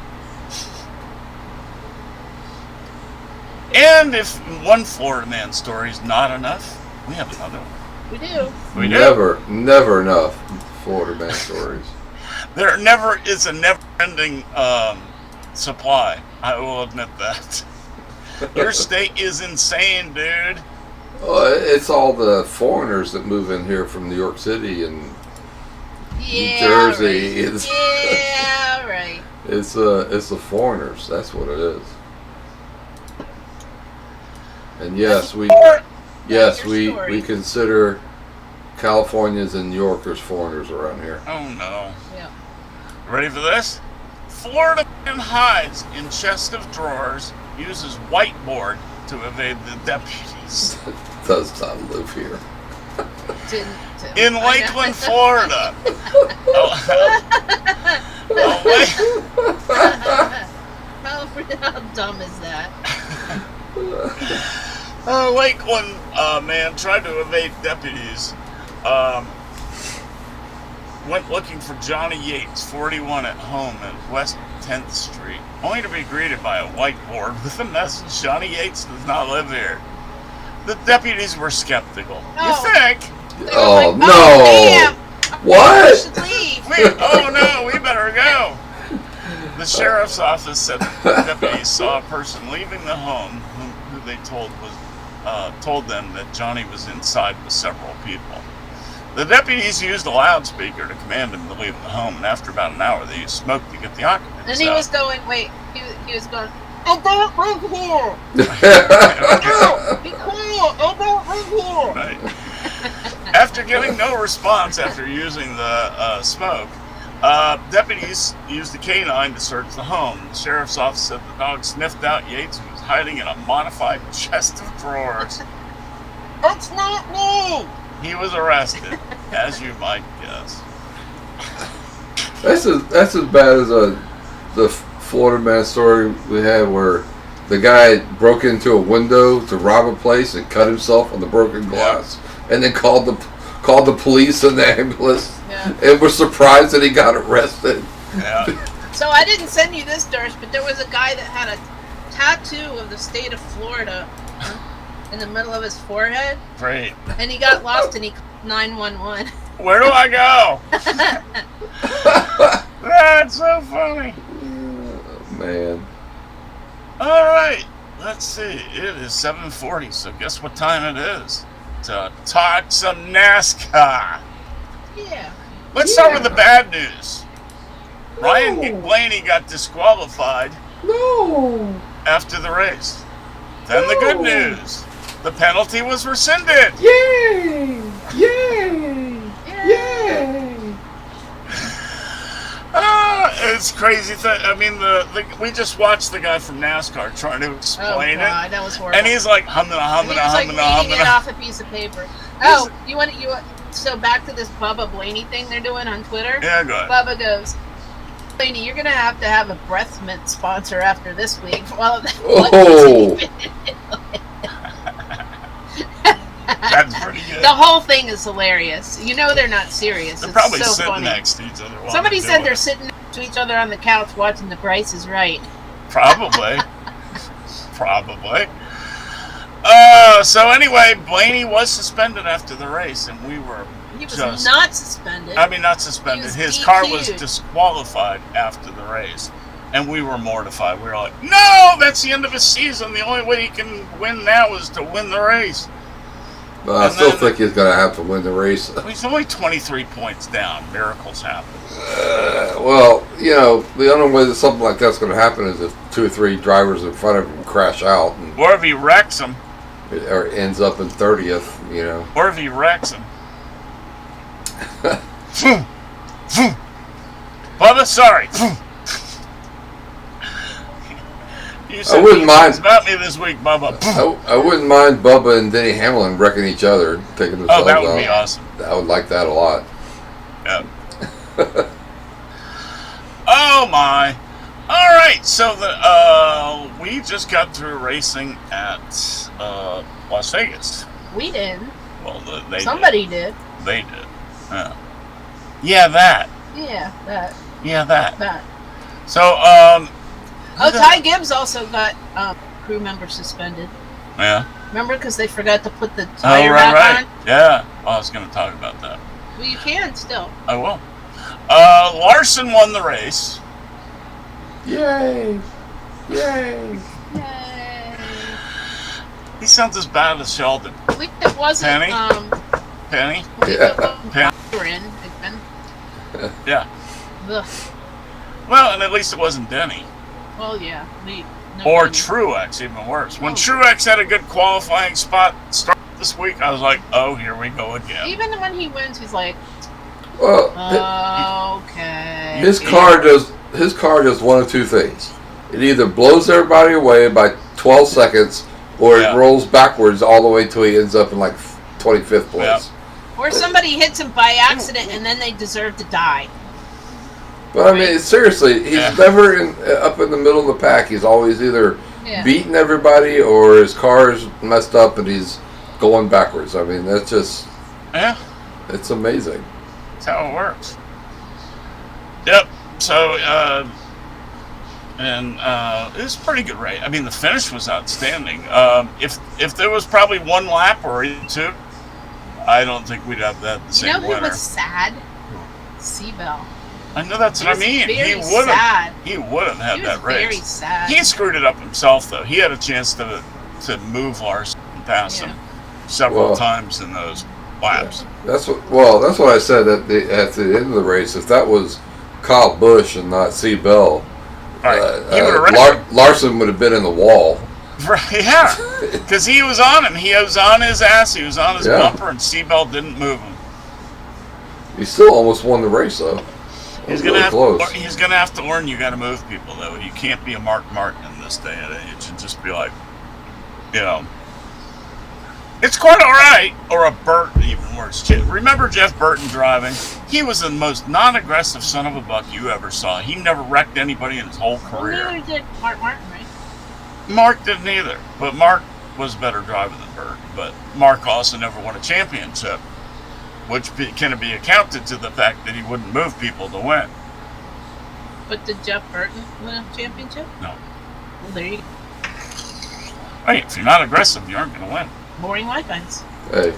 And if one Florida man story is not enough, we have another one. We do. We do. Never enough Florida man stories. There never is a never-ending supply. I will admit that. Your state is insane, dude. It's all the foreigners that move in here from New York City and Yeah. Jersey. Right. It's Yeah, right. it's the foreigners. That's what it is. And yes, we your story. consider Californians and New Yorkers foreigners around here. Oh no. Yeah. Ready for this? Florida man hides in chest of drawers, uses whiteboard to evade the deputies. Does not live here. Didn't. In Lakeland, Florida. How dumb is that? Lakeland man tried to evade deputies. Went looking for Johnny Yates, 41, at home at West 10th Street, only to be greeted by a whiteboard with the message, Johnny Yates does not live here. The deputies were skeptical. Oh. You think? They were Oh, like, no. damn, What? we should leave. Oh no, we better go. The sheriff's office said the deputies saw a person leaving the home who they told them that Johnny was inside with several people. The deputies used a loudspeaker to command him to leave the home, and after about an hour, they used smoke to get the occupants And he out. was going, he was going, I don't live here. Be quiet, I don't live here. Right. After getting no response after using the smoke, deputies used the canine to search the home. The sheriff's office said the dog sniffed out Yates, who was hiding in a modified chest of drawers. That's not me. He was arrested, as you might guess. That's as bad as the Florida man story we had where the guy broke into a window to rob a place and cut himself on the broken glass, and then called the police and the ambulance, Yeah. and was surprised that he got arrested. Yeah. So I didn't send you this, Darsh, but there was a guy that had a tattoo of the state of Florida in the middle of his forehead, Great. and he got lost and he called 911. Where do I go? That's so funny. Man. All right. Let's see. It is 7:40, so guess what time it is? To talk some NASCAR. Yeah. Let's start with the bad news. Ryan Blaney got disqualified No. after the race. Then the good news. The penalty was rescinded. Yay! Yay! Yay! It's crazy. I mean, we just watched the guy from NASCAR trying to Oh explain God, it. that was horrible. And he's like, And he was like reading it off a piece of paper. Oh, you want. So back to this Bubba Blaney thing they're doing on Twitter. Yeah, go ahead. Bubba goes, Blaney, you're gonna have a breath mint sponsor after this week. Well, Oh. That's pretty good. The whole thing is hilarious. You know they're not serious. They're It's probably so sitting funny. next to each other. While Somebody they're said doing they're it. sitting next to each other on the couch watching The Price is Right. Probably. Probably. So anyway, Blaney was suspended after the race, and we were He was just... not suspended. I mean, not suspended. was His car was DQ'd. disqualified after the race, and we were mortified. We were like, no, that's the end of his season. The only way he can win now is to win the race. But I And still then- think he's going to have to win the race. He's only 23 points down. Miracles happen. Well, you know, the only way that something like that's going to happen is if 2 or 3 drivers in front of him crash out and Or if he wrecks him. or ends up in 30th, you know. Or if he wrecks him. Vroom, vroom. Bubba, sorry. Vroom. You said wouldn't mean mind- things about me this week, Bubba. I wouldn't mind Bubba and Denny Hamlin wrecking each other, taking themselves Oh, that would out. be awesome. I would like that a lot. Yeah. Oh my! All right, so we just got through racing at Las Vegas. We didn't. Well, they Somebody did. did. They did. Yeah, that. Yeah, that. Yeah, that. That. So Oh, Ty Gibbs also got crew member suspended. Yeah. Remember, because they forgot to put the Oh, tire right, back right. on? Yeah. I was going to talk about that. Well, you can still. I will. Larson won the race. Yay! Yay! Yay. He sounds as bad as Sheldon. At least it wasn't, Penny? Penny? at least it wasn't Penny. Byron again. Yeah. Ugh. Well, and at least it wasn't Denny. Well, yeah. No Or Penny. Truex, even worse. When Oh. Truex had a good qualifying spot start this week, I was like, oh, here we go again. Even when he wins, he's like, Well, okay. his car does one of 2 things. It either blows everybody away by 12 seconds, or Yeah. it rolls backwards all the way till he ends up in like 25th place. Or somebody hits him by accident and then they deserve to die. But I mean, seriously, he's Yeah. never up in the middle of the pack. He's always either Yeah. beating everybody or his car is messed up and he's going backwards. I mean, that's just, Yeah, it's amazing. that's how it works. Yep. So, it was a pretty good race. I mean, the finish was outstanding. If there was probably one lap or 2, I don't think we'd have that the You same know who winner. was sad? Seabell. I know that's He what I was mean. very He would have. sad. He would have had He was that very race. sad. He screwed it up himself, though. He had a chance to move Larson past him several Well, times in those laps. That's what I said at the end of the race. If that was Kyle Busch and not C. Bell, Right. He would have Larson would have been in the wall. Right, yeah. Because he was on him. He was on his ass. He was on his Yeah. bumper, and Seabell didn't move him. He still almost won the race, though. It was really close. He's gonna have to learn you got to move people, though. You can't be a Mark Martin in this day and age and just be like, it's quite all right, or a Burton, even worse. Remember Jeff Burton driving? He was the most non-aggressive son of a buck you ever saw. He never wrecked anybody in his whole Well, career. neither did Mark Martin, right? Mark didn't either, but Mark was a better driver than Burton. But Mark also never won a championship, which can be accounted to the fact that he wouldn't move people to win. But did Jeff Burton win a championship? No. Well, there you go. Hey, if you're not aggressive, you aren't going to win. Boring life ends. Hey,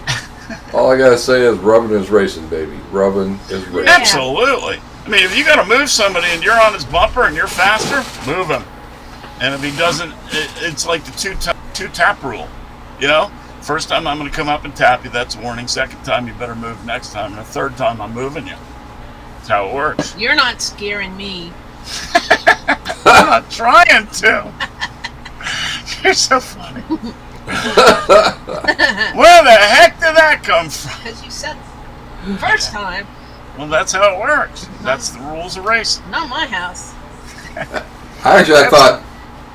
all I gotta say is rubbing is racing, baby. Rubbing is racing. Yeah. Absolutely. I mean, if you got to move somebody and you're on his bumper and you're faster, move him. And if he doesn't, it's like the two tap rule. First time I'm going to come up and tap you, that's a warning. Second time, you better move next time. And the third time, I'm moving you. That's how it works. You're not scaring me. I'm not trying to. You're so funny. Where the heck did that come from? Because you said first time, Well, that's how it works. That's the rules of racing. not my house. I thought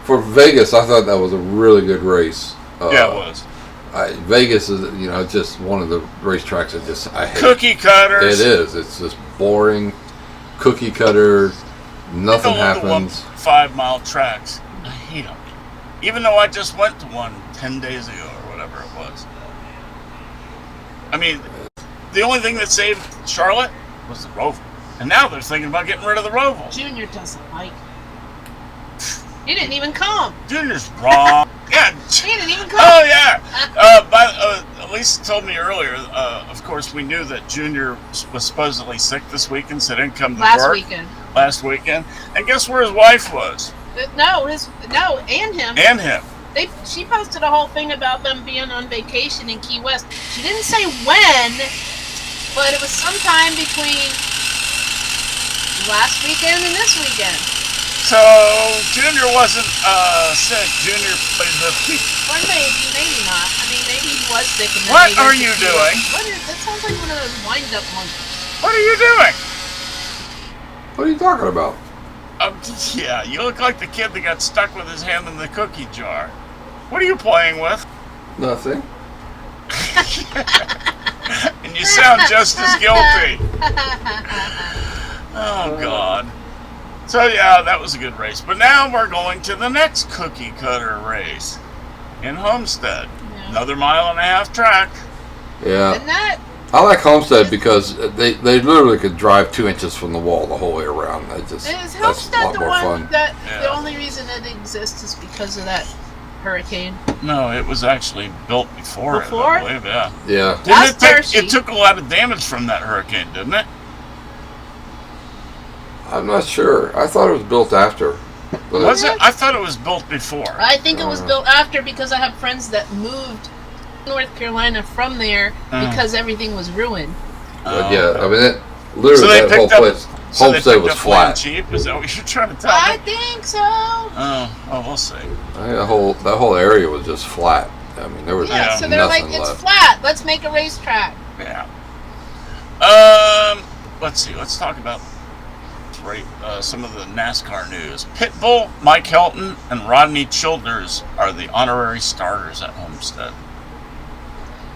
for Vegas, I thought that was a really good race. Yeah, it was. Vegas is, just one of the racetracks I hate. Cookie cutters. It is. It's just boring, cookie cutter. Nothing I don't love happens. the 5-mile tracks. I hate them. Even though I just went to one 10 days ago or whatever it was. I mean, the only thing that saved Charlotte was the Roval. And now they're thinking about getting rid of the Roval. Junior doesn't like. He didn't even come. Junior's wrong. Yeah. He didn't even come. Oh, yeah. Lisa told me earlier, of course, we knew that Junior was supposedly sick this weekend, so didn't come to work last weekend. And guess where his wife was? And him. And him. She posted a whole thing about them being on vacation in Key West. She didn't say when, but it was sometime between last weekend and this weekend. So Junior wasn't sick. Junior played hooky. Or maybe not. I mean, maybe he was sick. And then What they are went to you Key doing? West. What is that? Sounds like one of those wind-up monkeys. What are you doing? What are you talking about? Yeah, you look like the kid that got stuck with his hand in the cookie jar. What are you playing with? Nothing. And you sound just as guilty. Oh, God. So, yeah, that was a good race. But now we're going to the next cookie cutter race in Homestead. Yeah. Another 1.5-mile track. Yeah. And that, I like Homestead because they literally could drive 2 inches from the wall the whole way around. is That's a Homestead lot the more one fun. that Yeah. the only reason it exists is because of that hurricane? No, it was actually built before it, Before? I believe, yeah. Yeah. Didn't That's it took a lot of damage from that hurricane, didn't it? I'm not sure. I thought it was built after. But Was it? I thought it was built before. I think it was built after because I have friends that moved to North Carolina from there because everything was ruined. But yeah, I mean, literally So they that whole picked up- place, So they Homestead picked was up land flat. cheap? Is that what you're trying to tell I me? think so. Oh, we'll see. I think that whole area was just flat. I mean, there was Yeah, Yeah. so they're like, nothing it's left. flat. Let's make a racetrack. Yeah. Let's see. Let's talk about some of the NASCAR news. Pitbull, Mike Helton, and Rodney Childers are the honorary starters at Homestead.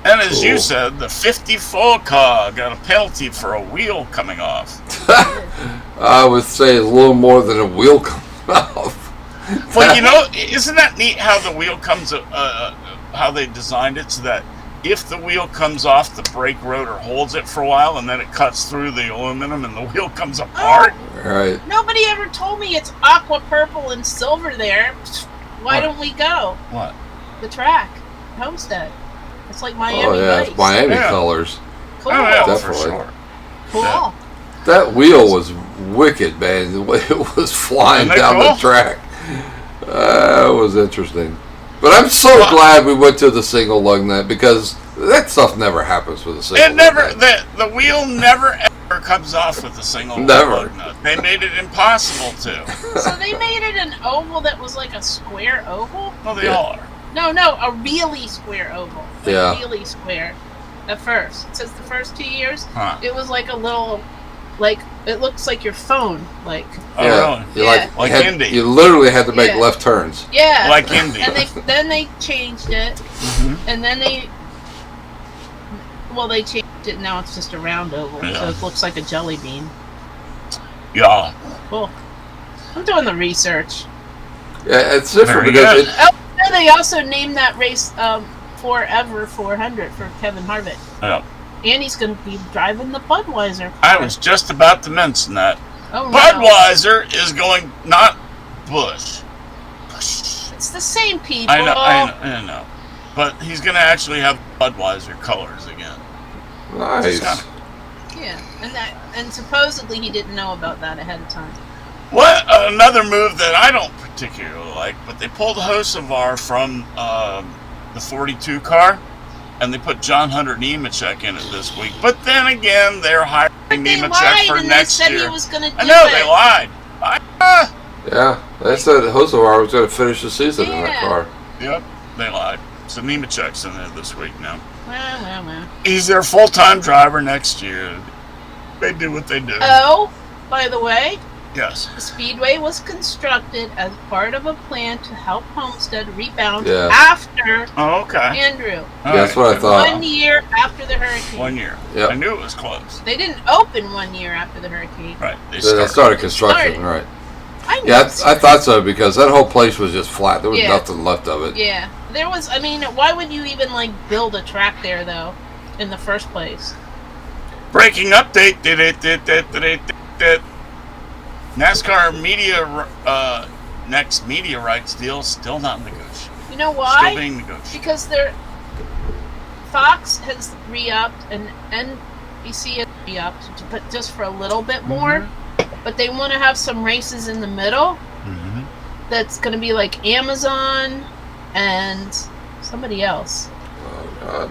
And as you Cool. said, the 50 full car got a penalty for a wheel coming off. I would say it's a little more than a wheel coming off. Well, you know, isn't that neat how the wheel comes, how they designed it so that if the wheel comes off, the brake rotor holds it for a while and then it cuts through the aluminum and the wheel comes apart? Right. Nobody ever told me it's aqua purple and silver there. Why What? don't we go? What? The track, Homestead. It's like Miami Oh yeah, Vice. it's Miami Yeah. colors. Cool. Oh, yeah, for Definitely. sure. Cool. Yeah. That wheel was wicked, man. The way it was flying Isn't that down cool? the track. It was interesting. But I'm so Well, glad we went to the single lug nut because that stuff never happens with a single It never, lug nut. the wheel never ever comes off with a single Never. lug nut. They made it impossible to. So they made it an oval that was like a square oval? Well, they Yeah. all are. No, a really square oval. Like Yeah. really square. At first. It says the first 2 years, Huh. it was like a little, like, it looks like your phone. Like, Oh, Yeah, really? you Yeah. Like had, Indy. you literally had to make Yeah. left turns. yeah. Like Indy. And then they changed it. Mhm. And then they changed it. Now it's just a round oval. Yeah. So it looks like a jelly bean. Yeah. Cool. I'm doing the research. Yeah, it's different Very because good. it, Oh, and they also named that race Forever 400 for Kevin Harvick. Yeah. And he's going to be driving the Budweiser car. I was just about to mention that. Oh, no. Budweiser is going, not Bush. It's the same people. I know. But he's going to actually have Budweiser colors again. nice. Yeah, and supposedly he didn't know about that ahead of time. What another move that I don't particularly like, but they pulled Hocevar from the 42 car, and they put John Hunter Nemechek in it this week. But then again, they're hiring They Nemechek lied for and next they said year. he was going to do I know it. they lied. Yeah, they said Hocevar was going to finish the season in that Yeah. car. Yep, they lied. So Nemechek's in there this week now. Well. He's their full-time driver next year. They do what they do. Oh, by the way, Yes. the Speedway was constructed as part of a plan to help Homestead rebound Yeah. after Oh, okay. Andrew. All That's right. what I thought. 1 year after the hurricane. 1 year. Yep. I knew it was close. They didn't open 1 year after the hurricane. Right. They Then they started construction, Started. right? I know. Yeah, I thought so because that whole place was just flat. There was Yeah. nothing left of it. Yeah, there was. I mean, why would you even like build a track there though, in the first place? Breaking update. NASCAR media next media rights deal still not negotiated. You know Still why? being negotiated. Because Fox has re-upped and NBC has re-upped, but just for a little bit more. But they want to have some races in the middle. Mm-hmm. That's going to be like Amazon and somebody else.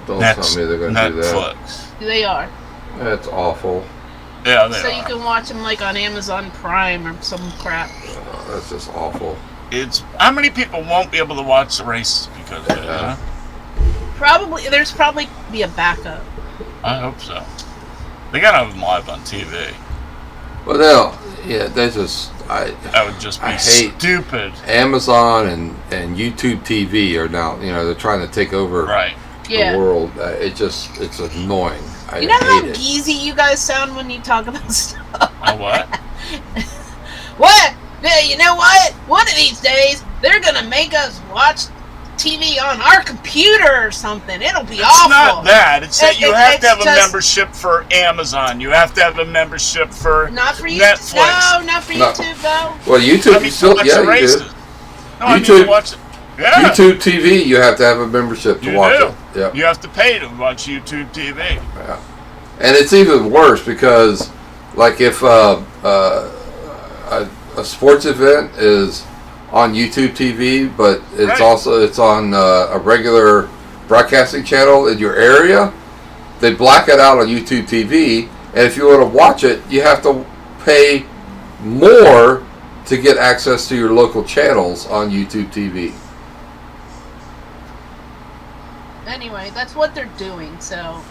Don't tell me they're going to do that. Netflix. They are. That's awful. Yeah, they So are. you can watch them like on Amazon Prime or some crap. That's just awful. It's how many people won't be able to watch the races because of it? Yeah. Probably there's probably be a backup. I hope so. They gotta have them live on TV. But no, yeah, they just That would just be I hate stupid. Amazon and YouTube TV are now, they're trying to take over Right. the Yeah. world. It's annoying. I You know how hate it. geezy you guys sound when you talk about stuff. A what? What? Yeah, you know what? One of these days, they're gonna make us watch TV on our computer or something. It'll be It's awful. not that. It's that you have to have a just- membership for Amazon. You have to have a membership for Not for you. Netflix. No, not for No. YouTube though. Well, YouTube, I mean, you still, watch yeah, the you races. do. No, I mean YouTube- to watch it. Yeah. YouTube TV, you have to have a membership to You watch do. it. Yeah. You have to pay to watch YouTube TV. Yeah. And it's even worse because, like, if a sports event is on YouTube TV, but it's Right. it's on a regular broadcasting channel in your area, they black it out on YouTube TV. And if you want to watch it, you have to pay more to get access to your local channels on YouTube TV. Anyway, that's what they're doing. So,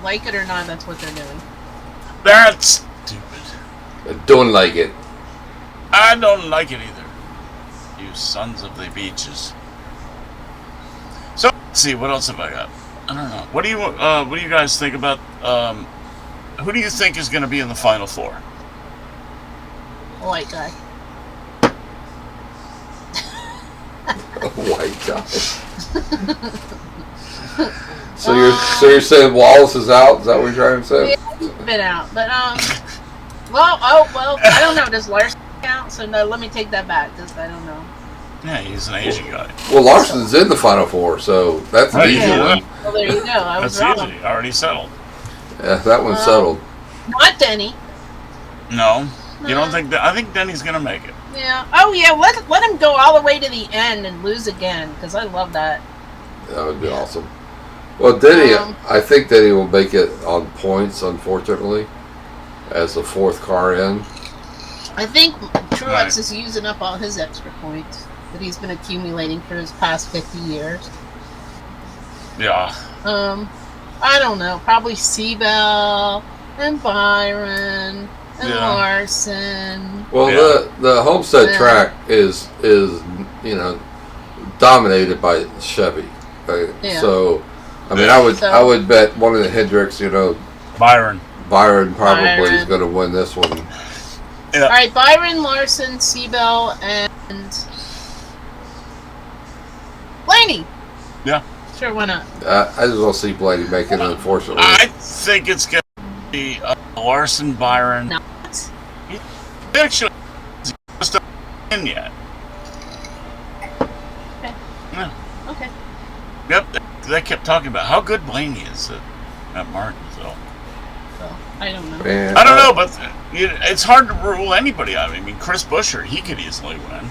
like it or not, that's what they're doing. That's stupid. I don't like it. I don't like it either. You sons of the beaches. So let's see, what else have I got? I don't know. What do you guys think about? Who do you think is going to be in the Final Four? White guy. White guy. So you're saying Wallace is out? Is that what you're trying to say? Yeah, he's been out, but well, I don't know. Does Larson count? So no, let me take that back. Just I don't know. Yeah, he's an Asian guy. Well, Larson's in the Final Four, so that's an Right, easy yeah. one. Well, there you go. I was That's wrong. easy. Already settled. Yeah, that one's settled. Not Denny. No, you don't No. think that? I think Denny's going to make it. Yeah. Oh yeah. Let him go all the way to the end and lose again because I love that. That would be awesome. Well, Denny, Um, I think Denny will make it on points, unfortunately, as the fourth car in. I think Truex Right. is using up all his extra points that he's been accumulating for his past 50 years. Yeah. I don't know. Probably Seabell and Byron and Yeah. Larson. Well, Yeah. the Homestead Yeah. track is dominated by Chevy. Yeah. So, I mean, So- I would bet one of the Hendricks, Byron. Byron probably is Byron. going to win this one. Yeah. All right, Byron, Larson, Seabell, and Blaney. Yeah. Sure, why not? I just don't see Blaney making it, unfortunately. I think it's going to be Larson, Byron. Not. Actually, he's just not in yet. Okay. Yeah. Okay. Yep. They kept talking about how good Blaney is at Martinsville. Well, I don't know. Man, I don't know, but it's hard to rule anybody out. I mean, Chris Buescher, he could easily win.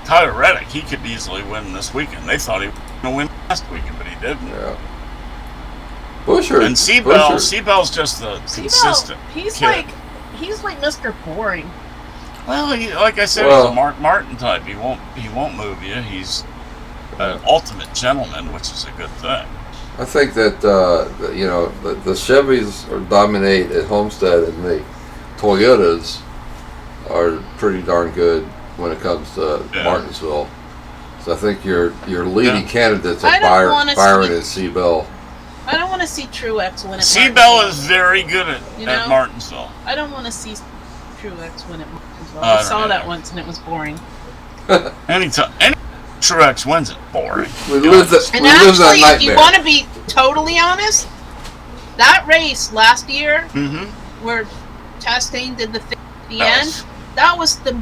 Tyler Reddick, he could easily win this weekend. They thought he was going to win last weekend, but he didn't. Yeah. Buescher And Seabell's just the consistent. He's kid. like Mr. Boring. Well, like I said, Well- he's a Mark Martin type. He won't move you. He's an ultimate gentleman, which is a good thing. I think that the Chevys dominate at Homestead, and the Toyotas are pretty darn good when it comes to Yeah. Martinsville. So I think your leading Yeah. candidates I are don't wanna Byron see- and Seabell. I don't want to see Truex win it. Seabell is very good at You know? Martinsville. I don't want to see Truex win it. Martinsville. I I don't saw that either. once and it was boring. Any Truex wins it. Boring. We live that And we live that actually, if nightmare. you want to be totally honest, that race last year Mm-hmm. where Chastain did the thing at the That end, was- that was the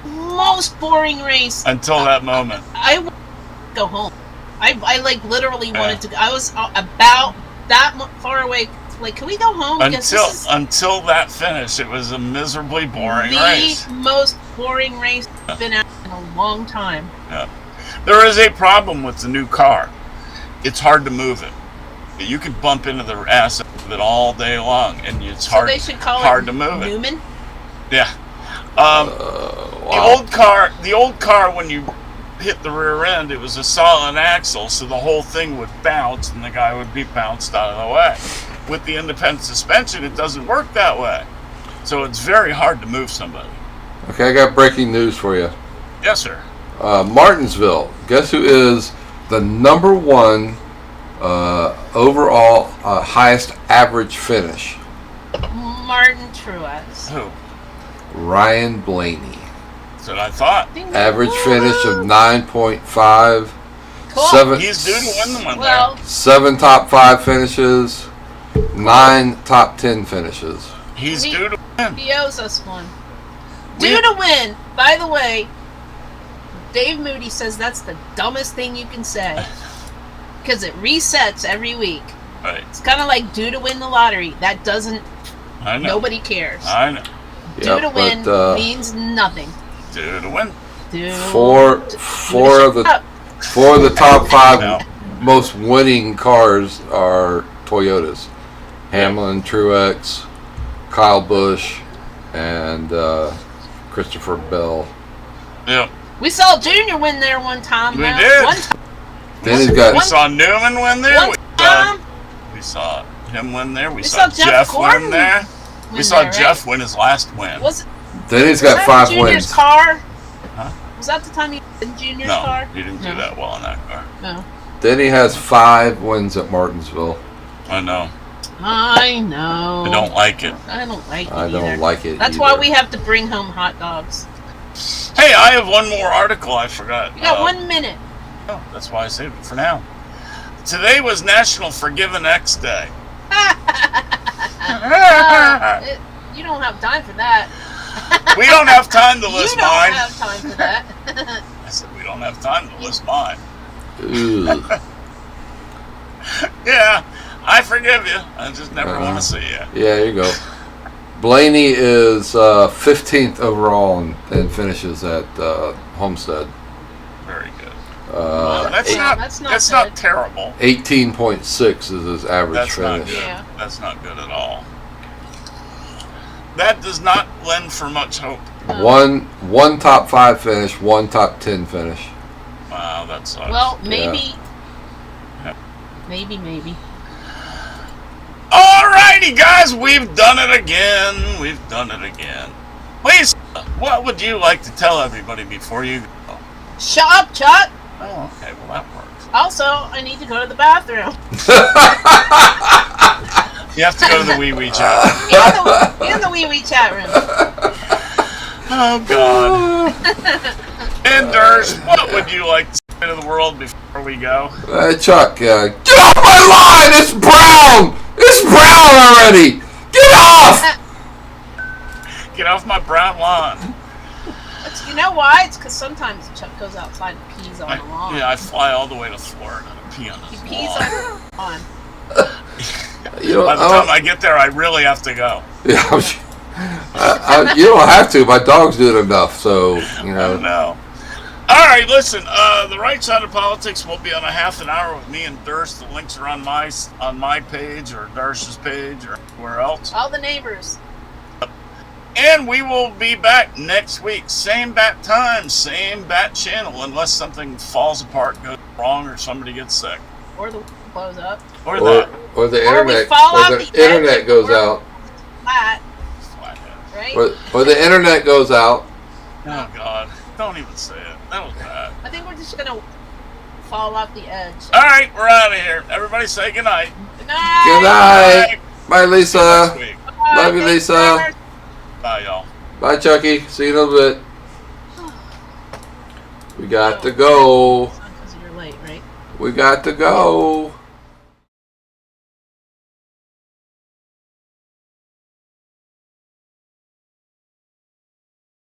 most boring race. Until that moment. I would go home. I like literally Yeah. wanted to. I was about that far away. Like, can we go home? Because this is Until that finish, it was a miserably boring the race. most boring race I've been at in a long time. Yeah. There is a problem with the new car. It's hard to move it. You could bump into the ass of it all day long, and it's So hard. they should call hard it to move it. Newman. Yeah. Wow. The old car, when you hit the rear end, it was a solid axle, so the whole thing would bounce, and the guy would be bounced out of the way. With the independent suspension, it doesn't work that way, so it's very hard to move somebody. Okay, I got breaking news for you. Yes, sir. Martinsville. Guess who is the number one overall highest average finish? Martin Truex. Who? Ryan Blaney. That's what I thought. Ding, Average ding, finish of woo. 9.5. Cool. Seven, He's due to win the one Well, 7 top 5 finishes. 9 top 10 finishes. there. He's due to win. he owes us one. We- Due to win. By the way, Dave Moody says that's the dumbest thing you can say. Because it resets every week. Right. It's kind of like due to win the lottery. That doesn't, I know. nobody cares. I know. Due to win but, means nothing. Due to win. Due four of the top 5 No. most winning cars are Toyotas. Hamlin, Truex, Kyle Busch, and Christopher Bell. Yep. We saw Junior win there one time. We now. did. One time. Then he's We got saw Newman win there. One time. We saw him win there. We saw saw Jeff Jeff Gordon win there. We win saw there, right? Jeff win his last win. Was then he's was got that 5 Junior's wins. car? Huh? Was that the time he in Junior's No, car? he didn't do No. that well in that car. No. Then he has 5 wins at Martinsville. I know. I know. I don't like it. I don't like it I don't either. like it. That's either. why we have to bring home hot dogs. Hey, I have one more article I forgot. You got 1 minute. Oh, that's why I saved it for now. Today was National Forgiven X Day. You don't have time for that. We don't have time to You list don't mine. have time for that. I said we don't have time to list mine. Ooh. Yeah, I forgive you. I just never want to see you. Yeah, there you go. Blaney is 15th overall and finishes at Homestead. Very good. That's That's not not terrible. 18.6 is his average That's not finish. good. Yeah. That's not good at all. That does not lend for much hope. One top 5 finish, 1 top 10 finish. Wow, that sucks. Well, maybe. Yeah. Maybe. Alrighty, guys, we've done it again. Please, what would you like to tell everybody before you go? Shut up, Chuck. Oh, okay, well that works. Also, I need to go to the bathroom. You have to go to the wee chat. In the wee chat room. Oh God. And Durs, what would you like to say to the world before we go? Chuck, get off my line! It's brown! It's brown already! Get off! Get off my brown lawn. You know why? It's because sometimes Chuck goes outside and pees on the lawn. I fly all the way to Florida to pee on He this pees lawn. on the lawn. You know, By the time I get there, I really have to go. yeah, you don't have to. My dog's doing enough, so you Oh, know. no. All right, listen. The right side of politics will be on a half an hour with me and Durst. The links are on my page or Durst's page or anywhere else. All the neighbors. And we will be back next week. Same bat time, same bat channel, unless something falls apart, goes wrong, or somebody gets sick. Or the blows up. Or that. Or the Or we internet, fall or off the the internet edge, goes or- out, Flat, Flathead. right? or the internet goes out. Oh, God. Don't even say it. That was bad. I think we're just going to fall off the edge. All right, we're out of here. Everybody say goodnight. Good night. Good night. Bye, Next Lisa. week. Bye. Love you, Thanks, Lisa. Robert. Bye, y'all. Bye, Chucky. See you in a little bit. We got to go. Because you're late, right? We got to go.